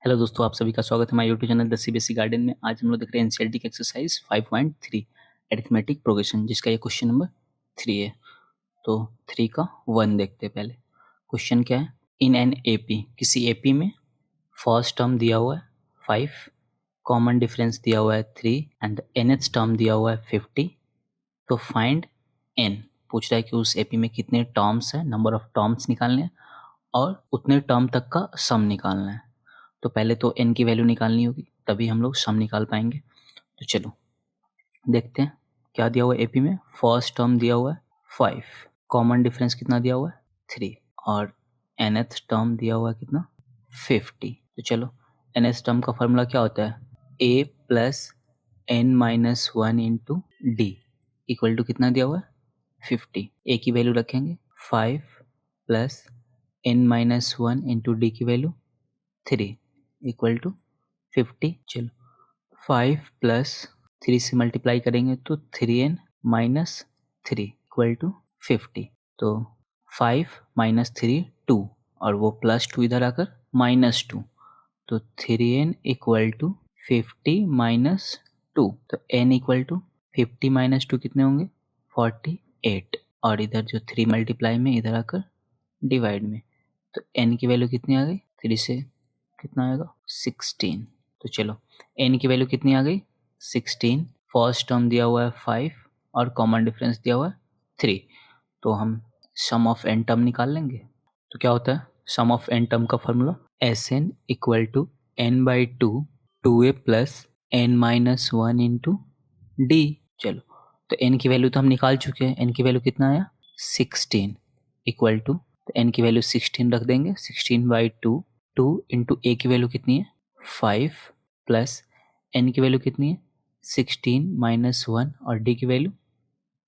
Hello दोस्तों, आप सभी का स्वागत है हमारे YouTube channel the CBSE garden में। आज हम लोग देख रहे हैं एनसीईआरटी की एक्सरसाइज 5.3 अरिथमेटिक प्रोग्रेशन, जिसका ये क्वेश्चन नंबर 3 है। तो 3 का 1 देखते हैं पहले। क्वेश्चन क्या है? इन एन एपी, किसी एपी में फर्स्ट टर्म दिया हुआ है 5, कॉमन डिफरेंस दिया हुआ है 3 एंड nth टर्म दिया हुआ है 50। तो फाइंड n। पूछ रहा है कि उस एपी में कितने टर्म्स है, नंबर ऑफ टर्म्स निकालने हैं और उतने टर्म तक का सम निकालना है। तो पहले तो n की वैल्यू निकालनी होगी, तभी हम लोग सम निकाल पाएंगे। तो चलो देखते हैं क्या दिया हुआ है एपी में। फर्स्ट टर्म दिया हुआ है 5, कॉमन डिफरेंस कितना दिया हुआ है 3 और nth टर्म दिया हुआ है कितना 50। तो चलो nth टर्म का फॉर्मूला क्या होता है? a plus n minus 1 into D equal to कितना दिया हुआ है 50। a की वैल्यू रखेंगे 5 plus n minus 1 into d की वैल्यू 3 इक्वल टू 50। चलो 5 प्लस 3 से मल्टीप्लाई करेंगे तो 3n माइनस 3 इक्वल टू 50। तो 5 माइनस 3 2 और वो प्लस 2 इधर आकर माइनस 2, तो 3n इक्वल टू 50 माइनस 2। तो n इक्वल टू 50 माइनस 2 कितने होंगे 48, और इधर जो 3 मल्टीप्लाई में इधर आकर डिवाइड में, तो n की वैल्यू कितनी आ गई 3 से कितना आएगा 16। तो चलो n की वैल्यू कितनी आ गई 16। फर्स्ट टर्म दिया हुआ है 5 और कॉमन डिफरेंस दिया हुआ है 3। तो हम सम ऑफ n टर्म निकाल लेंगे। तो क्या होता है सम ऑफ n टर्म का formula? Sn equal to n by 2a plus n minus 1 into d. चलो तो n की वैल्यू तो हम निकाल चुके हैं। n की वैल्यू कितना आया 16 इक्वल टू, तो n की वैल्यू 16 रख देंगे। 16 बाई 2 इंटू a की वैल्यू कितनी है 5 प्लस n की वैल्यू कितनी है 16 माइनस 1 और d की वैल्यू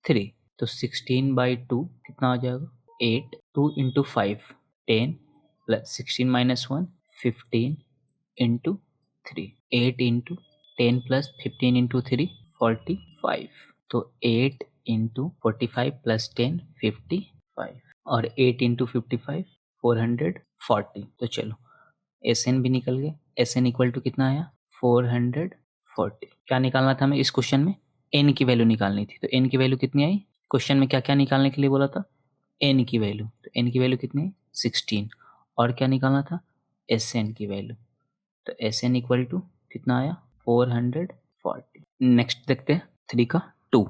3। तो 16 बाई 2 कितना आ जाएगा 8, 2 into 5 10 plus 16 minus 1 15 into 3, 8 into 10 plus 15 into 3 45। तो 8 इंटू 45 प्लस 10 55 और 8 इंटू 55 440। तो चलो Sn भी निकल गए। Sn इक्वल टू कितना आया 440। क्या निकालना था हमें इस क्वेश्चन में? n की वैल्यू निकालनी थी। तो n की वैल्यू कितनी आई? क्वेश्चन में क्या क्या निकालने के लिए बोला था? n की वैल्यू। तो n की वैल्यू कितनी है 16, और क्या निकालना था Sn की वैल्यू। तो Sn इक्वल टू कितना आया 440। नेक्स्ट देखते हैं 3 का 2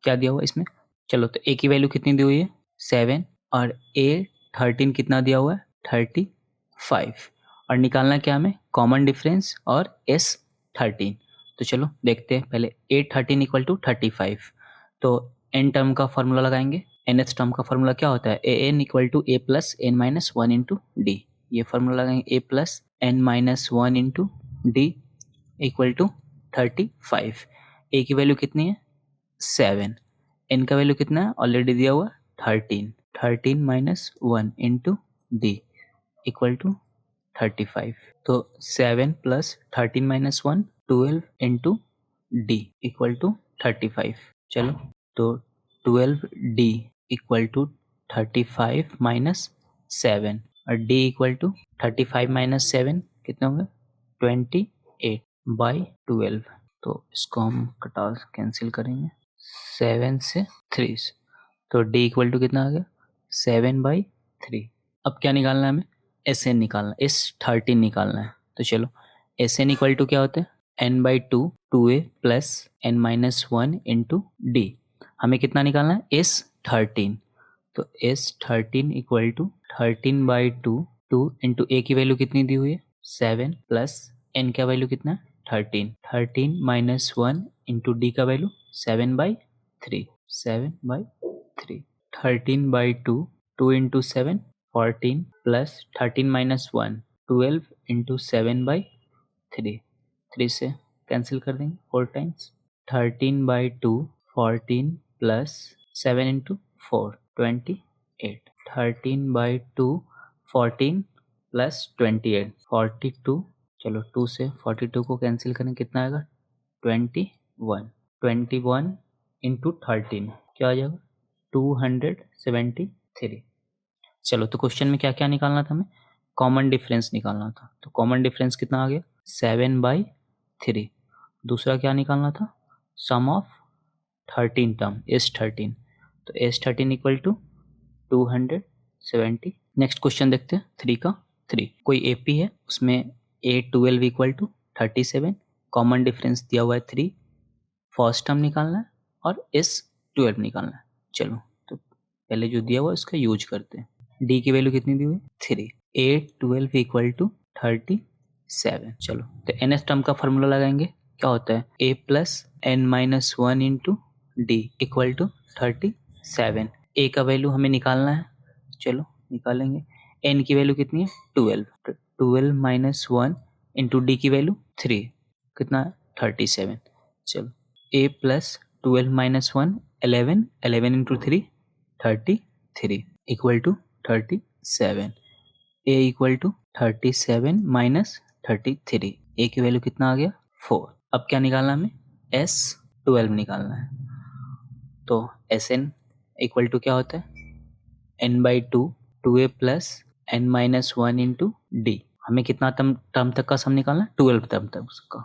क्या दिया हुआ इसमें। चलो तो a की वैल्यू कितनी दी हुई है 7 और a 13 कितना दिया हुआ है 35, और निकालना क्या हमें कॉमन डिफरेंस और s 13। तो चलो देखते हैं पहले a 13 इक्वल टू 35। तो n टर्म का फॉर्मूला लगाएंगे। nth टर्म का फॉर्मूला क्या होता है an equal to a plus n minus 1 into d. ये फॉर्मूला लगाएंगे a plus n minus 1 into D equal to 35। a की वैल्यू कितनी है 7, n का वैल्यू कितना है ऑलरेडी दिया हुआ 13, 13 minus 1 into D equal to 35। तो 7 plus 13 minus 1 12 into D equal to 35। चलो तो 12 डी इक्वल टू 35 माइनस 7 और डी इक्वल टू 35 माइनस 7 कितने होंगे 28 बाई 12। तो इसको हम कटा कैंसिल करेंगे 7 से 3 से, तो डी इक्वल टू कितना आ गया 7 बाई 3। अब क्या निकालना है हमें Sn निकालना, S13 निकालना है। तो चलो Sn इक्वल टू क्या होता है n by 2a plus n minus 1 into d. हमें कितना निकालना है S13। तो S13 equal to 13 by 2 into a की वैल्यू कितनी दी हुई है 7 प्लस n का वैल्यू कितना है 13, 13 माइनस 1 इंटू डी का value 7 by 3, 7 by 3। 13 by 2 into 7 14 plus 13 minus 1 12 into 7 by 3, 3 से कैंसिल कर देंगे 4 times. 13 by 14 plus 7 into 4 28, 13 by 14 plus 28 42। चलो 2 से 42 को कैंसिल करें कितना आएगा 21, 21 इंटू 13 क्या आ जाएगा 273। चलो तो क्वेश्चन में क्या क्या निकालना था हमें कॉमन डिफरेंस निकालना था, तो कॉमन डिफरेंस कितना आ गया 7/3। दूसरा क्या निकालना था सम ऑफ 13 टर्म S13, तो S13 equal to 270। Next question देखते हैं 3 का 3। कोई AP है उसमें A12 equal to 37, common difference दिया हुआ है 3, फर्स्ट टर्म निकालना है और S12 निकालना है। चलो तो पहले जो दिया हुआ है उसका यूज करते हैं। D की वैल्यू कितनी दी हुई है 3, A12 इक्वल टू 37। चलो तो nth टर्म का फॉर्मूला लगाएंगे, क्या होता है A plus n minus 1 into D equal to 37। A का वैल्यू हमें निकालना है, चलो निकालेंगे। n की वैल्यू कितनी है 12, तो 12 माइनस 1 इंटू डी की वैल्यू 3, कितना है 37। चलो A plus 12 minus 1 11, 11 into 3 33 equal to 37। A equal to 37 minus 33, A की वैल्यू कितना आ गया 4। अब क्या निकालना हमें S12 निकालना है, तो Sn इक्वल टू क्या होता है n/2 2a plus n minus 1 into d. हमें कितना टर्म तक का सम निकालना है 12 टर्म तक का,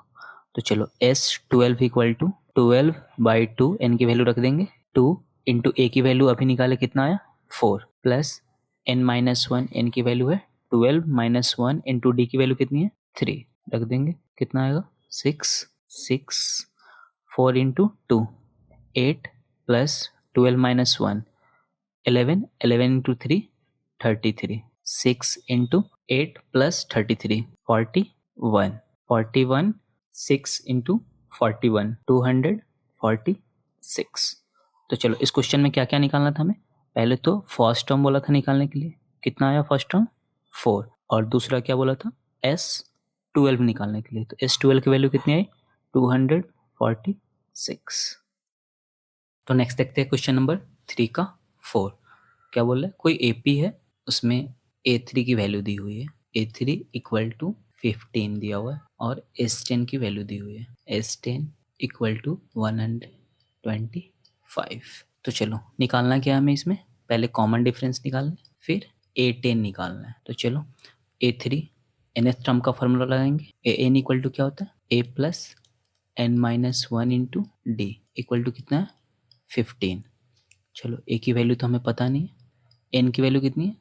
तो चलो S12 इक्वल टू 12/2 n की वैल्यू रख देंगे 2 इंटू A की वैल्यू अभी निकाले कितना आया 4 प्लस n माइनस 1 n की वैल्यू है 12 माइनस 1 इंटू डी की वैल्यू कितनी है 3, रख देंगे कितना आएगा 6 4 into 2 8 plus 12 minus 1 11 11 into 3 33 6 into 8 plus 33 41 41 6 into 41 246। तो चलो इस क्वेश्चन में क्या क्या निकालना था हमें, पहले तो फर्स्ट टर्म बोला था निकालने के लिए, कितना आया फर्स्ट टर्म 4, और दूसरा क्या बोला था S12 निकालने के लिए, तो S12 की वैल्यू कितनी आई 246। तो नेक्स्ट देखते हैं क्वेश्चन नंबर 3 का 4। क्या बोल रहा है कोई AP है उसमें A3 की वैल्यू दी हुई है, A3 इक्वल टू 15 दिया हुआ है और S10 की वैल्यू दी हुई है, S10 इक्वल टू 125। तो चलो निकालना क्या है हमें इसमें, पहले कॉमन डिफरेंस निकालना है फिर A10 निकालना है। तो चलो A3 nth टर्म का फॉर्मूला लगाएंगे, AN इक्वल टू क्या होता है A plus n minus 1 into D equal to कितना है 15। चलो A की वैल्यू तो हमें पता नहीं है, n की वैल्यू कितनी है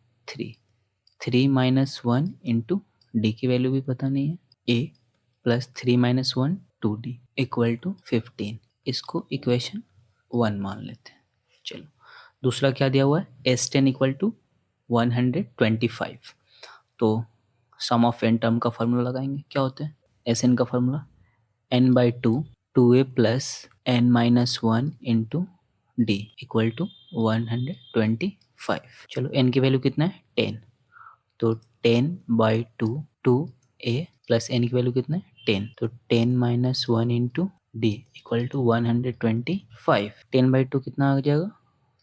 3 माइनस 1 इंटू डी की वैल्यू भी पता नहीं है, A plus 3 minus 1 2d equal to 15। इसको इक्वेशन 1 मान लेते हैं। चलो दूसरा क्या दिया हुआ है S10 इक्वल टू 125, तो सम ऑफ n टर्म का फॉर्मूला लगाएंगे, क्या होता है Sn का formula n/2 2a plus n minus 1 into D equal to 125। चलो n की वैल्यू कितना है 10, तो 10/2 2a प्लस n की वैल्यू कितना है 10, तो 10 minus 1 into D equal to 125। 10/2 कितना आ जाएगा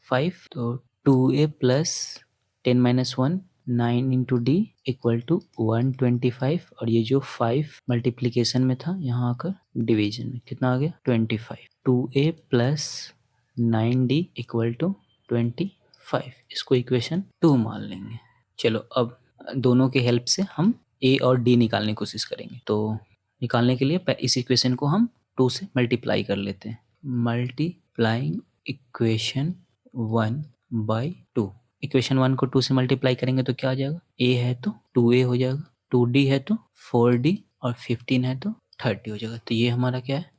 5, तो 2a plus 10 minus 1 9 into D equal to 125, और ये जो 5 मल्टीप्लीकेशन में था यहाँ आकर डिवीजन में कितना आ गया 25। 2a प्लस 9d इक्वल टू 25, इसको इक्वेशन 2 मान लेंगे। चलो अब दोनों के हेल्प से हम a और d निकालने की कोशिश करेंगे, तो निकालने के लिए इस इक्वेशन को हम 2 से मल्टीप्लाई कर लेते हैं, मल्टीप्लाइंग इक्वेशन 1/2। इक्वेशन 1 को 2 से मल्टीप्लाई करेंगे तो क्या आ जाएगा, a है तो 2a हो जाएगा, 2d है तो 4d और 15 है तो 30 हो जाएगा। तो ये हमारा क्या है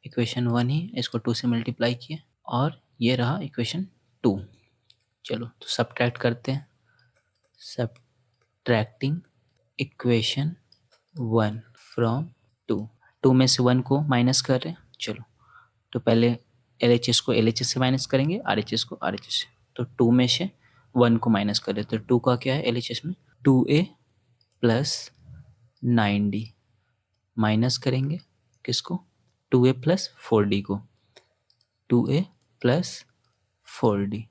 इक्वेशन 1 ही, इसको 2 से मल्टीप्लाई किया और ये रहा इक्वेशन 2। चलो तो सब्ट्रैक्ट करते हैं, सब्ट्रैक्टिंग इक्वेशन 1 फ्रॉम 2 में से 1 को माइनस कर रहे हैं। चलो तो पहले LHS को LHS से माइनस करेंगे, RHS को RHS से, तो 2 में से 1 को माइनस कर रहे, तो 2 का क्या है LHS में 2a प्लस 9d, माइनस करेंगे किसको 2a प्लस 4d को, 2a प्लस 4d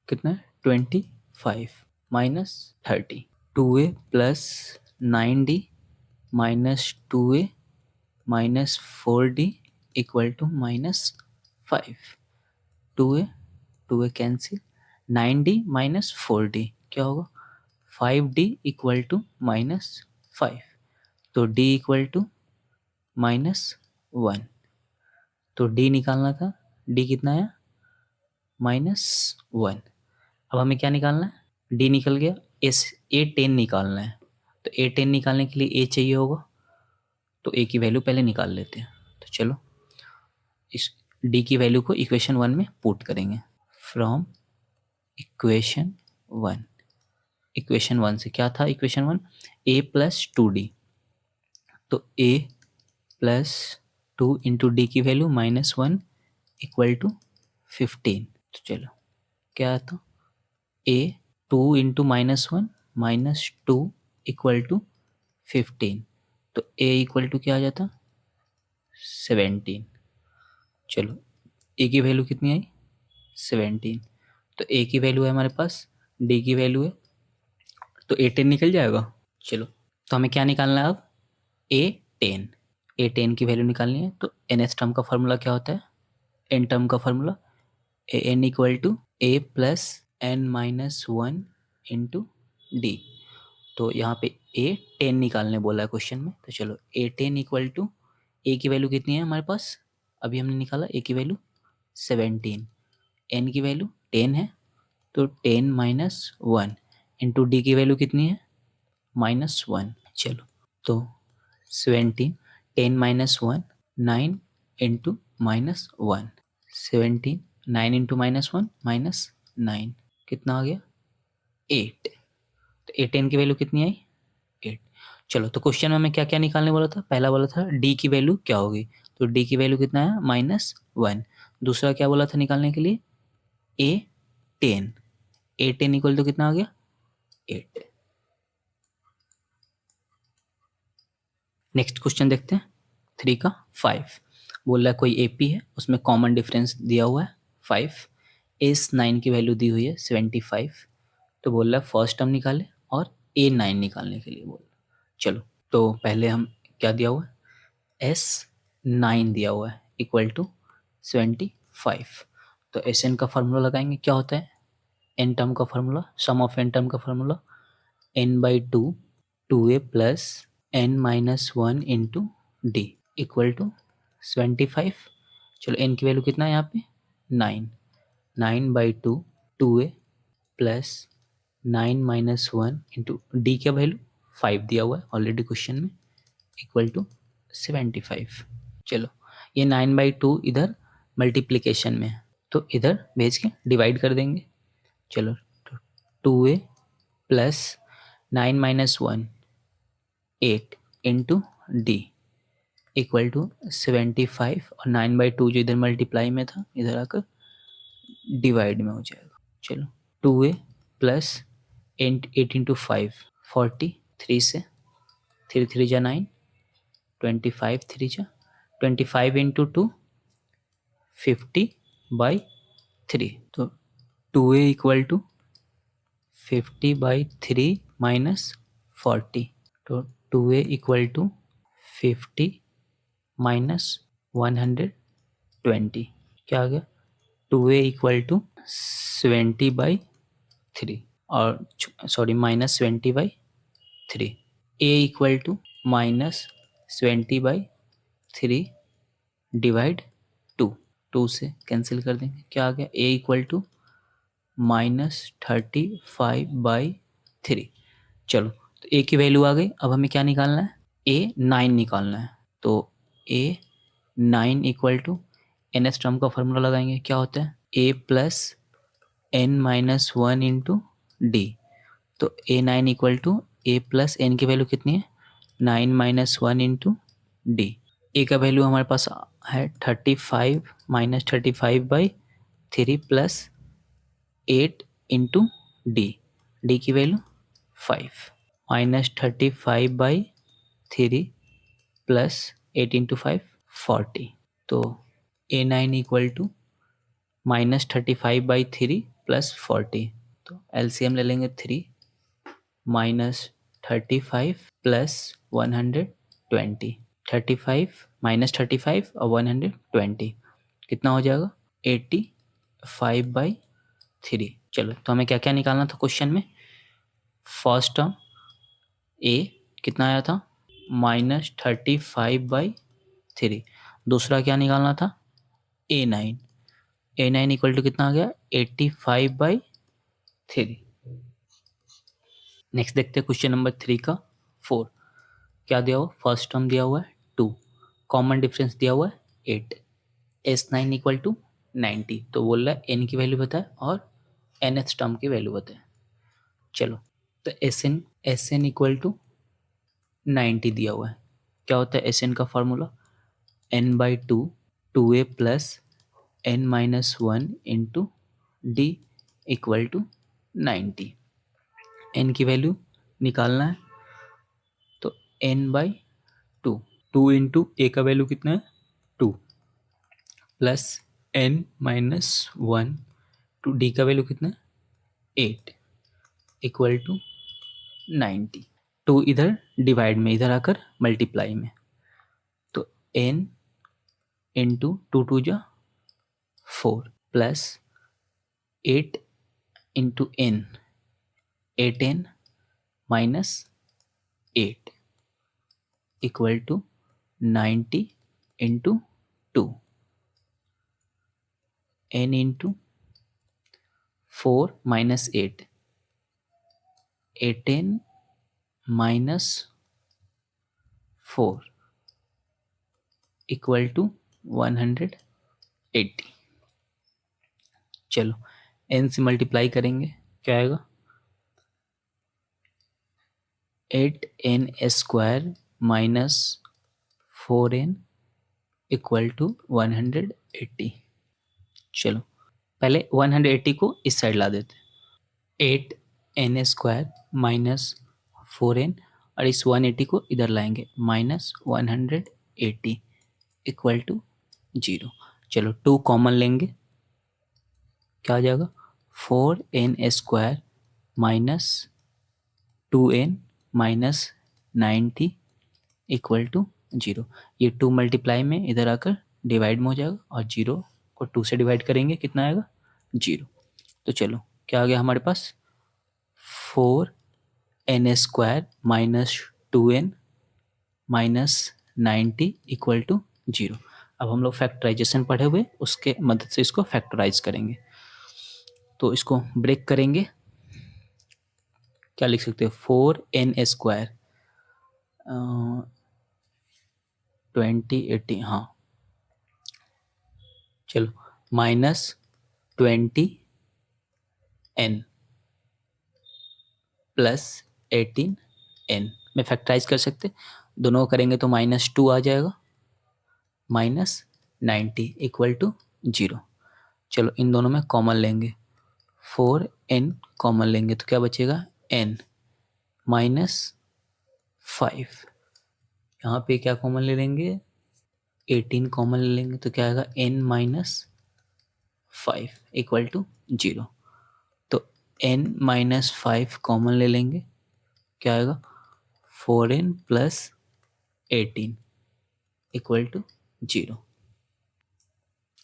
कितना है 25 माइनस 30, 2a प्लस 9d minus 2a minus 4d equal to minus 5, 2a cancel, 9d minus 4d क्या होगा 5d इक्वल टू -5, तो d इक्वल टू -1, तो d निकालना था, d कितना है -1। अब हमें क्या निकालना है, d निकल गया, a10 निकालना है, तो a10 निकालने के लिए a चाहिए होगा, तो a की वैल्यू पहले निकाल लेते हैं। तो चलो इस d की वैल्यू को इक्वेशन 1 में पुट करेंगे। फ्रॉम इक्वेशन 1, इक्वेशन 1 से क्या था, इक्वेशन 1 a प्लस 2d, तो a प्लस 2 इंटू डी की वैल्यू -1 इक्वल टू 15। तो चलो क्या आता, a 2 इंटू -1 -2 इक्वल टू 15, तो a इक्वल टू क्या आ जाता 17। चलो a की वैल्यू कितनी आई 17, तो a की वैल्यू है हमारे पास, d की वैल्यू है, तो a10 निकल जाएगा। चलो तो हमें क्या निकालना है अब, a10 की वैल्यू निकालनी है, तो nth टर्म का फार्मूला क्या होता है, n टर्म का formula an equal to a plus n-1 into d, तो यहाँ पे a10 निकालने बोला है क्वेश्चन में, तो चलो a10 इक्वल टू a की वैल्यू कितनी है हमारे पास, अभी हमने निकाला a की वैल्यू 17, n की वैल्यू 10 है, तो 10-1 इंटू डी की वैल्यू कितनी है -1। चलो तो 17, 10-1 9 इंटू -1, 17 9 इंटू -1 -9, कितना आ गया 8, तो a10 की वैल्यू कितनी आई 8। चलो तो क्वेश्चन में हमें क्या क्या निकालने वाला था, पहला बोला था d की वैल्यू क्या होगी, तो d की वैल्यू कितना है -1। दूसरा क्या बोला था निकालने के लिए a10, a10 इक्वल तो कितना आ गया 8। नेक्स्ट क्वेश्चन देखते हैं 3 का 5, बोल रहा है कोई एपी है, उसमें कॉमन डिफरेंस दिया हुआ है 5, एस 9 की वैल्यू दी हुई है 75, तो बोल रहा है फर्स्ट टर्म निकाले और a9 निकालने के लिए बोल रहा है। चलो तो पहले हम क्या दिया हुआ है, S9 दिया हुआ है इक्वल टू 75, तो Sn का फार्मूला लगाएंगे, क्या होता है n टर्म का formula, sum of n term का formula n/2 2a plus n-1 into D equal to 75। चलो n की वैल्यू कितना है यहाँ पे 9, 9/2 2a प्लस 9-1 इंटू डी का वैल्यू 5 दिया हुआ है ऑलरेडी क्वेश्चन में इक्वल टू 75। चलो ये 9/2 इधर मल्टीप्लिकेशन में है, तो इधर भेज के डिवाइड कर देंगे। चलो तो 2a plus 9-1 8 into D equal to 75, और 9/2 जो इधर मल्टीप्लाई में था इधर आकर डिवाइड में हो जाएगा। चलो 2a प्लस 8 इंटू 5 40, 3 से 3 3 जा 9, 25 3 जा 25 इंटू 2 50/3, तो 2a इक्वल टू 50/3 माइनस 40, तो 2a इक्वल टू 50 माइनस 120, क्या आ गया 2a इक्वल टू 70/3, और sorry -20/3, a equal to -20/3 divide 2 से कैंसिल कर देंगे, क्या आ गया a इक्वल टू -35/3। चलो तो a की वैल्यू आ गई, अब हमें क्या निकालना है a9 निकालना है, तो a9 equal to nth term का फॉर्मूला लगाएंगे, क्या होता है a plus n-1 into d, तो a9 equal to a plus n की वैल्यू कितनी है 9-1 इंटू डी, a का वैल्यू हमारे पास है 35 -35/3 प्लस 8 इंटू डी, डी की वैल्यू 5 -35/3 प्लस 8 इंटू 5 40, तो a9 इक्वल टू -35/3 प्लस 40, तो एलसीएम ले लेंगे 3 -35 प्लस 120, 35 -35 और 120 कितना हो जाएगा 85/3। चलो तो हमें क्या क्या निकालना था क्वेश्चन में, फर्स्ट टर्म ए कितना आया था -35/3। दूसरा क्या निकालना था A9। A9 इक्वल टू कितना आ गया 85/3। नेक्स्ट देखते हैं क्वेश्चन नंबर 3 का 4। क्या दिया हुआ फर्स्ट टर्म दिया हुआ है 2, कॉमन डिफरेंस दिया हुआ है 8, S9 इक्वल टू 90। तो बोल रहा है n की वैल्यू बताए और nth टर्म की वैल्यू बताए। चलो तो एस एन इक्वल टू 90 दिया हुआ है। क्या होता है एस एन का formula n/2 2a plus n-1 into D equal to 90। n की वैल्यू निकालना है तो n/2 2 इंटू ए का वैल्यू कितना है 2 प्लस n-1 टू डी का वैल्यू कितना है 8 इक्वल टू 90। 2 इधर डिवाइड में, इधर आकर मल्टीप्लाई में, तो n इंटू 2 × 4 plus 8 into n 8n minus 8 equal to 90 into 2 n into 4 minus 8 8n minus 4 equal to 180। चलो n से मल्टीप्लाई करेंगे क्या आएगा 8n² minus 4n equal to 180। चलो पहले 180 को इस साइड ला देते, 8n² माइनस 4n और इस 180 को इधर लाएंगे माइनस 180 इक्वल टू 0। चलो 2 कॉमन लेंगे क्या आ जाएगा 4n² minus 2n minus 90 equal to 0। ये 2 मल्टीप्लाई में इधर आकर डिवाइड में हो जाएगा और 0 को 2 से डिवाइड करेंगे कितना आएगा 0। तो चलो क्या आ गया हमारे पास 4n² minus 2n minus 90 equal to 0। अब हम लोग फैक्टराइजेशन पढ़े हुए उसके मदद से इसको फैक्टराइज करेंगे। तो इसको ब्रेक करेंगे क्या लिख सकते हैं 4n² 2080 हाँ चलो माइनस 20n प्लस 18n में फैक्टराइज कर सकते, दोनों को करेंगे तो -2 आ जाएगा माइनस 90 इक्वल टू 0। चलो इन दोनों में कॉमन लेंगे 4n कॉमन लेंगे तो क्या बचेगा n माइनस 5। यहाँ पे क्या कॉमन ले लेंगे 18 कॉमन ले लेंगे तो क्या आएगा n माइनस 5 इक्वल टू 0। तो n माइनस 5 कॉमन ले लेंगे क्या आएगा 4n प्लस 18 इक्वल टू 0।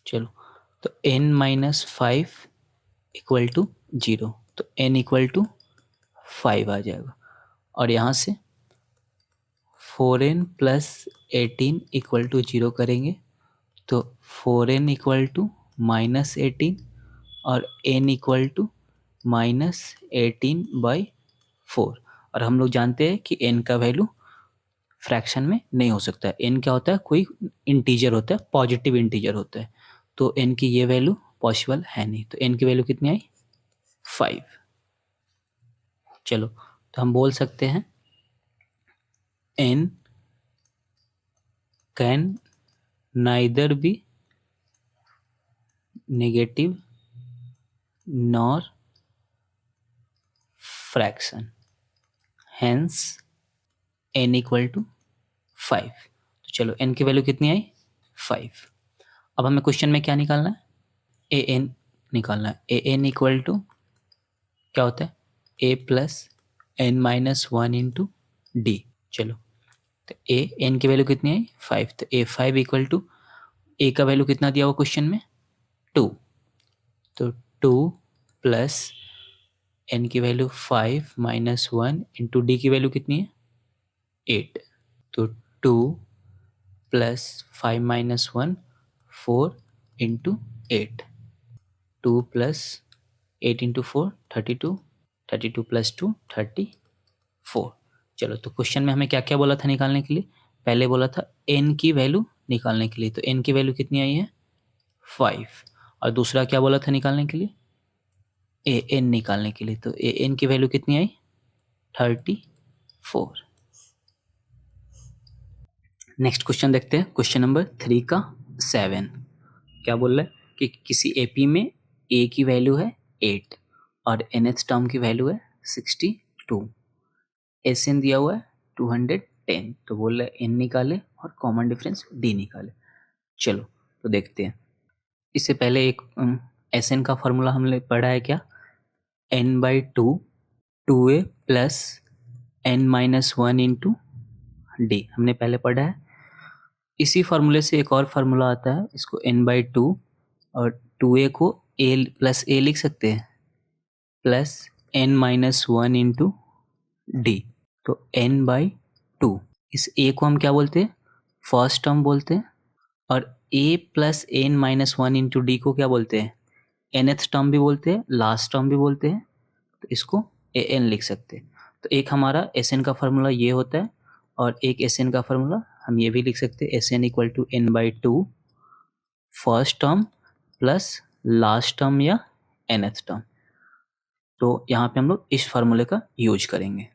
चलो तो n माइनस 5 इक्वल टू 0 तो n इक्वल टू 5 आ जाएगा और यहाँ से 4n प्लस 18 इक्वल टू 0 करेंगे तो 4n इक्वल टू माइनस 18 और n इक्वल टू माइनस 18/4। और हम लोग जानते हैं कि n का वैल्यू फ्रैक्शन में नहीं हो सकता है। n क्या होता है कोई इंटीजर होता है, पॉजिटिव इंटीजर होता है, तो n की ये वैल्यू पॉसिबल है नहीं। तो n की वैल्यू कितनी आई 5। चलो तो हम बोल सकते हैं n can neither be negative nor fraction hence n equal to 5। तो चलो n की वैल्यू कितनी आई 5। अब हमें क्वेश्चन में क्या निकालना है an निकालना है। an इक्वल टू क्या होता है a plus n minus 1 into d. चलो तो n की वैल्यू कितनी आई 5 तो a5 इक्वल टू a का वैल्यू कितना दिया हुआ क्वेश्चन में 2 तो 2 प्लस n की वैल्यू 5 माइनस 1 इंटू डी की वैल्यू कितनी है 8, तो 2 plus 5 minus 1 4 into 8, 2 plus 8 into 4 32, 32 plus 2 34। चलो तो क्वेश्चन में हमें क्या क्या बोला था निकालने के लिए, पहले बोला था n की वैल्यू निकालने के लिए, तो n की वैल्यू कितनी आई है 5, और दूसरा क्या बोला था निकालने के लिए a n निकालने के लिए, तो a n की वैल्यू कितनी आई 34। नेक्स्ट क्वेश्चन देखते हैं, क्वेश्चन नंबर 3 का 7। क्या बोल रहा है कि किसी एपी में a की वैल्यू है 8 और nth टर्म की वैल्यू है 62, एसएन दिया हुआ है 210, तो बोल रहा है n निकाले और कॉमन डिफरेंस d निकाले। चलो तो देखते हैं, इससे पहले एक एसएन का फॉर्मूला हमने पढ़ा है क्या, n by 2a plus n minus 1 into D हमने पहले पढ़ा है। इसी फार्मूले से एक और फार्मूला आता है, इसको n बाई 2 और 2a को a प्लस a लिख सकते हैं plus n minus 1 into d, तो n बाई 2, इस a को हम क्या बोलते हैं फर्स्ट टर्म बोलते हैं, और a plus n minus 1 into D को क्या बोलते हैं nth टर्म भी बोलते हैं, लास्ट टर्म भी बोलते हैं, तो इसको an लिख सकते हैं। तो एक हमारा sn का फार्मूला ये होता है, और एक sn का फार्मूला हम ये भी लिख सकते हैं sn equal to n by 2 first term plus last term या nth टर्म, तो यहाँ पे हम लोग इस फार्मूले का यूज करेंगे।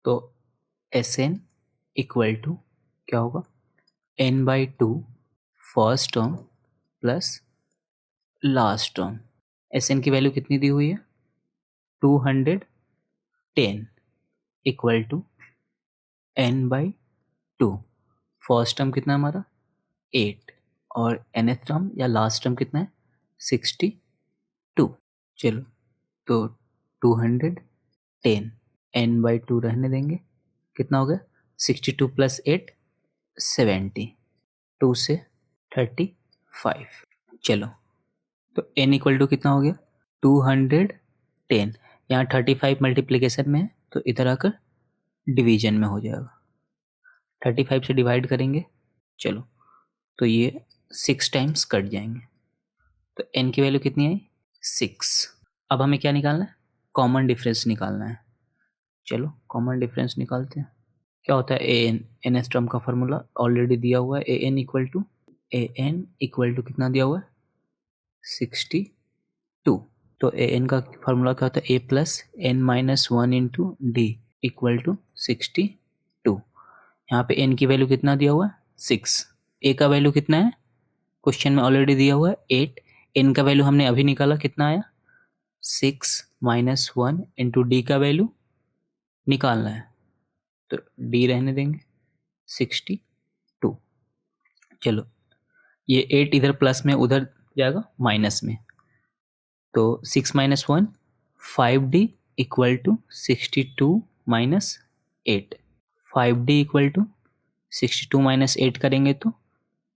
तो Sn इक्वल टू क्या होगा n by 2 first term plus last term, Sn की वैल्यू कितनी दी हुई है 210 equal to n by 2, first term कितना है हमारा 8 और nth टर्म या लास्ट टर्म कितना है 62। चलो तो 210 n बाई 2 रहने देंगे, कितना हो गया 62 प्लस 8 70, 2 से 35। चलो तो n इक्वल टू कितना हो गया 210, यहाँ 35 मल्टीप्लिकेशन में है तो इधर आकर डिवीजन में हो जाएगा, 35 से डिवाइड करेंगे, चलो तो ये 6 टाइम्स कट जाएंगे, तो n की वैल्यू कितनी आई 6। अब हमें क्या निकालना है कॉमन डिफरेंस निकालना है, चलो कॉमन डिफरेंस निकालते हैं। क्या होता है A N, N S term का फॉर्मूला ऑलरेडी दिया हुआ है, ए एन इक्वल टू कितना दिया हुआ है 62, तो ए एन का फॉर्मूला क्या होता है A plus N minus 1 into D equal to 62। यहाँ पे एन की वैल्यू कितना दिया हुआ है 6, ए का वैल्यू कितना है क्वेश्चन में ऑलरेडी दिया हुआ है 8, एन का वैल्यू हमने अभी निकाला कितना आया 6 माइनस 1 इंटू डी का वैल्यू निकालना है, तो डी रहने देंगे 62। चलो ये 8 इधर प्लस में उधर जाएगा माइनस में, तो 6 minus 1 5d equal to 62 minus 8, 5d equal to 62 minus 8 करेंगे तो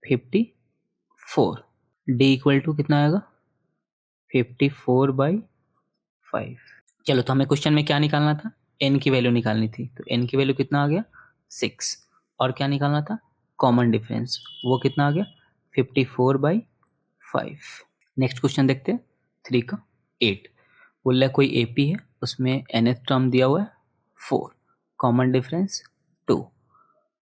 54, d इक्वल टू कितना आएगा 54 बाई 5। चलो तो हमें क्वेश्चन में क्या निकालना था n की वैल्यू निकालनी थी, तो n की वैल्यू कितना आ गया 6, और क्या निकालना था कॉमन डिफरेंस, वो कितना आ गया 54 बाई 5। नेक्स्ट क्वेश्चन देखते हैं 3 का 8, बोल रहा है कोई एपी है उसमें nth टर्म दिया हुआ है 4, common difference 2,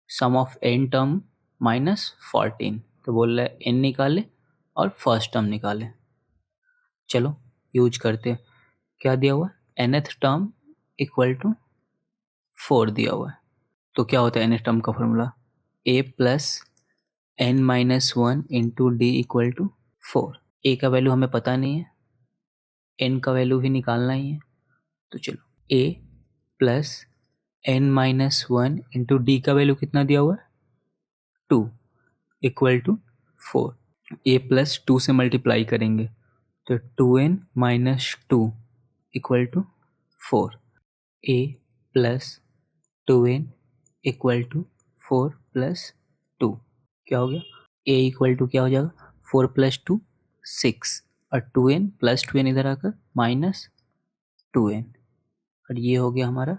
sum of n term minus 14, तो बोल रहा है n निकाले और फर्स्ट टर्म निकाले। चलो यूज करते हैं, क्या दिया हुआ है nth टर्म इक्वल टू 4 दिया हुआ है, तो क्या होता है nth टर्म का formula a plus n minus 1 into D equal to 4, a का वैल्यू हमें पता नहीं है, n का वैल्यू भी निकालना ही है, तो चलो a plus n minus 1 into D का वैल्यू कितना दिया हुआ है 2 इक्वल टू 4, a प्लस 2 से मल्टीप्लाई करेंगे तो 2n minus 2 equal to 4, a plus 2n equal to 4 plus 2, क्या हो गया a इक्वल टू क्या हो जाएगा 4 प्लस 2 6, और 2n प्लस 2n इधर आकर माइनस 2n, और ये हो गया हमारा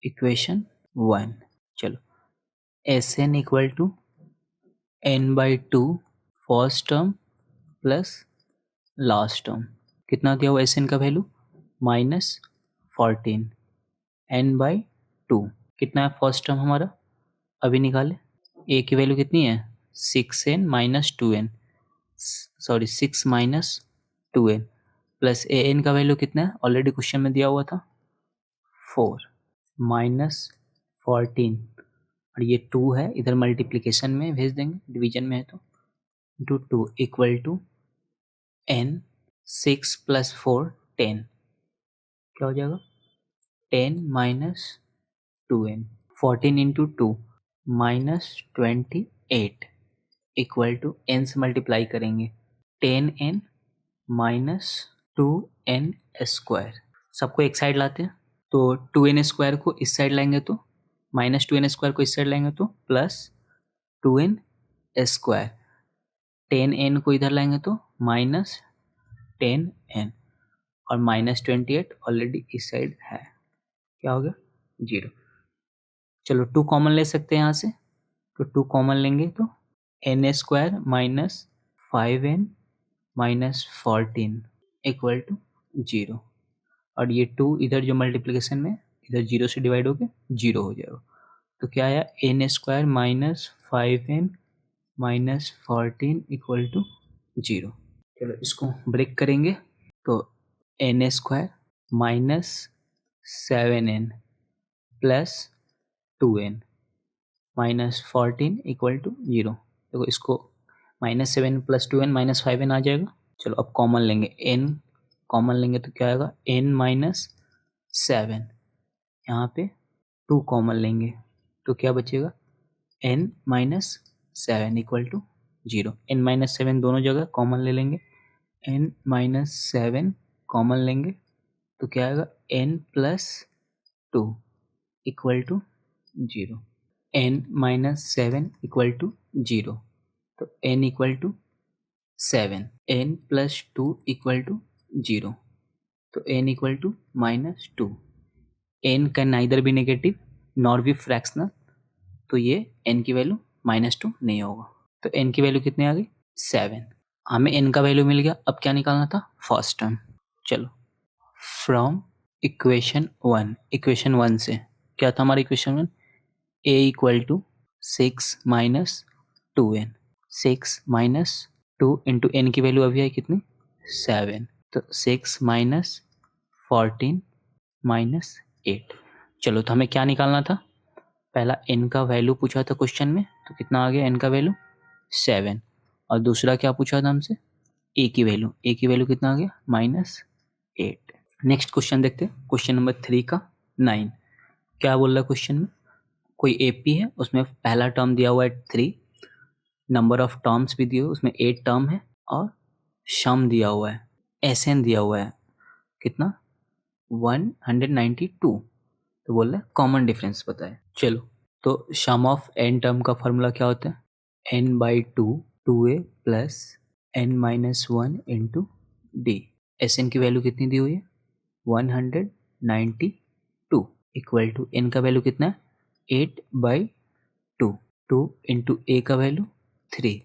इक्वेशन 1। चलो Sn equal to n/2 first term plus last term. कितना दिया हुआ Sn का वैल्यू -14 n/2। कितना है फर्स्ट टर्म हमारा, अभी निकाले। a की वैल्यू कितनी है 6n - 2n, sorry 6 - 2n plus an का वैल्यू कितना है, ऑलरेडी क्वेश्चन में दिया हुआ था 4 -14 और ये 2 है, इधर मल्टीप्लिकेशन में भेज देंगे, डिवीजन में है तो इंटू 2 इक्वल टू n 6 + 4 10। क्या हो जाएगा 10 - 2n 14 into 2 -28 equal to n से मल्टीप्लाई करेंगे 10n - 2n स्क्वायर। सबको एक साइड लाते हैं तो 2n स्क्वायर को इस साइड लाएंगे तो -2n स्क्वायर को इस साइड लाएंगे तो +2n स्क्वायर। 10n को इधर लाएंगे तो -10n और -28 ऑलरेडी इस साइड है। क्या हो गया 0। चलो 2 कॉमन ले सकते हैं यहाँ से, तो 2 कॉमन लेंगे तो n square -5n -14 equal to 0 और ये 2 इधर जो मल्टीप्लिकेशन में इधर 0 से डिवाइड होके 0 हो जाएगा। तो क्या आया n square -5n -14 equal to 0। चलो इसको ब्रेक करेंगे तो n square -7n plus 2n -14 equal to 0। देखो इसको -7 + 2n -5n आ जाएगा। चलो अब कॉमन लेंगे, n कॉमन लेंगे तो क्या आएगा n - 7, यहाँ पे 2 कॉमन लेंगे तो क्या बचेगा n - 7 इक्वल टू 0। n - 7 दोनों जगह कॉमन ले लेंगे, n - 7 कॉमन लेंगे तो क्या आएगा n + 2 equal to 0। n - 7 equal to 0 तो n equal to 7, n + 2 equal to 0 तो n इक्वल टू -2। n का नाइदर भी नेगेटिव नॉर भी फ्रैक्शनल, तो ये n की वैल्यू -2 नहीं होगा। तो n की वैल्यू कितनी आ गई 7। हमें n का वैल्यू मिल गया, अब क्या निकालना था फर्स्ट टर्म। चलो फ्रॉम इक्वेशन 1 से क्या था हमारा equation 1, a equal to 6 - 2n, 6 - 2 into n की वैल्यू अभी है कितनी 7, तो 6 - 14 -8। चलो तो हमें क्या निकालना था, पहला n का वैल्यू पूछा था क्वेश्चन में, तो कितना आ गया n का वैल्यू 7 और दूसरा क्या पूछा था हमसे a की वैल्यू कितना आ गया -8। नेक्स्ट क्वेश्चन देखते हैं, क्वेश्चन नंबर 3 का 9। क्या बोल रहा है क्वेश्चन में, कोई एपी है, उसमें पहला टर्म दिया हुआ है 3, नंबर ऑफ टर्म्स भी दिए हुए उसमें 8 टर्म है और सम दिया हुआ है, एसएन दिया हुआ है कितना 192। तो बोल रहा है कॉमन डिफरेंस बताए। चलो तो सम ऑफ n टर्म का फॉर्मूला क्या होता है n/2 2a plus n - 1 into d. S N की वैल्यू कितनी दी हुई है 192 इक्वल टू n का वैल्यू कितना है 8/2, 2 इंटू a का वैल्यू 3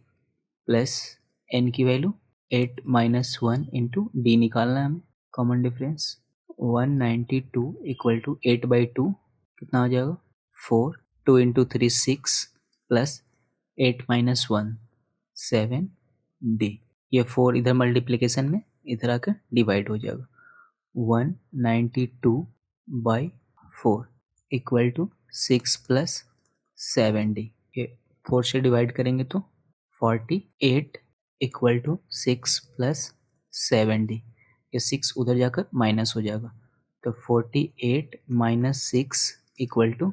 प्लस n की वैल्यू 8 - 1 इंटू डी निकालना है हमें कॉमन डिफरेंस। 192 इक्वल टू 8/2 कितना हो जाएगा 4, 2 इंटू 3 6 प्लस 8 - 1 7 डी। ये 4 इधर मल्टीप्लिकेशन में इधर आकर डिवाइड हो जाएगा 192/4 इक्वल टू 6 प्लस 7 डी। ये 4 से डिवाइड करेंगे तो 48 इक्वल टू 6 प्लस 7 डी। ये 6 उधर जाकर माइनस हो जाएगा तो 48 - 6 इक्वल टू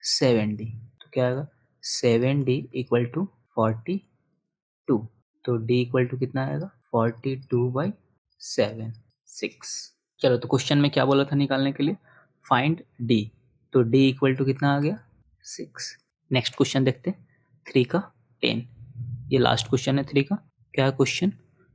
7 डी। तो क्या आएगा 7 डी इक्वल टू 42। तो डी इक्वल टू कितना आएगा 42/7 6। चलो तो क्वेश्चन में क्या बोला था निकालने के लिए फाइंड डी, तो डी इक्वल टू कितना आ गया 6। नेक्स्ट क्वेश्चन देखते हैं 3 का 10। ये लास्ट क्वेश्चन है 3 का। क्या क्वेश्चन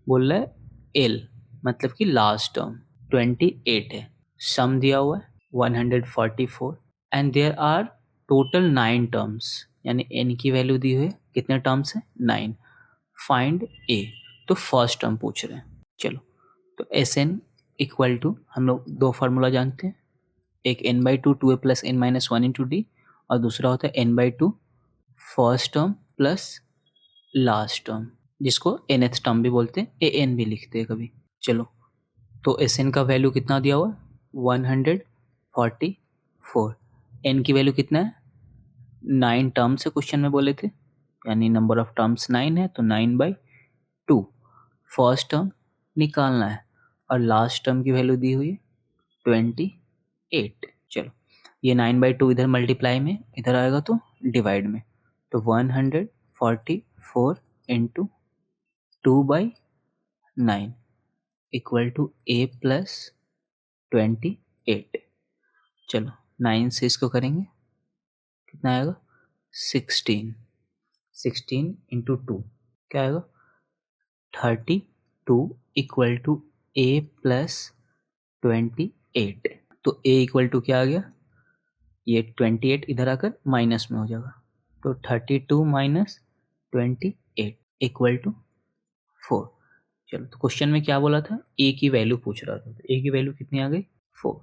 बोल रहा है एल मतलब कि लास्ट टर्म 28 है, सम दिया हुआ है 144 and there are total 9 terms, यानी n की वैल्यू दी हुई है, कितने टर्म्स हैं 9। फाइंड a, तो फर्स्ट टर्म पूछ रहे हैं। चलो तो Sn इक्वल टू, हम लोग दो फार्मूला जानते हैं, एक n/2 2a plus n minus 1 into D, और दूसरा होता है n/2 first term plus last term, जिसको nth टर्म भी बोलते हैं, an भी लिखते हैं कभी। चलो तो Sn का वैल्यू कितना दिया हुआ, 144, n की वैल्यू कितना है, 9 टर्म्स है क्वेश्चन में बोले थे, यानी नंबर ऑफ टर्म्स 9 है, तो 9/2 फर्स्ट टर्म निकालना है, और लास्ट टर्म की वैल्यू दी हुई है 28। चलो ये 9/2 इधर मल्टीप्लाई में, इधर आएगा तो डिवाइड में, तो 144 into 2/9 equal to a plus 28। चलो 9 से इसको करेंगे, कितना आएगा 16 इंटू 2 क्या आएगा 32 इक्वल टू a प्लस 28। तो a इक्वल टू क्या आ गया, ये 28 इधर आकर माइनस में हो जाएगा, तो 32 माइनस 28 इक्वल टू 4। चलो तो क्वेश्चन में क्या बोला था, a की वैल्यू पूछ रहा था, तो a की वैल्यू कितनी आ गई 4।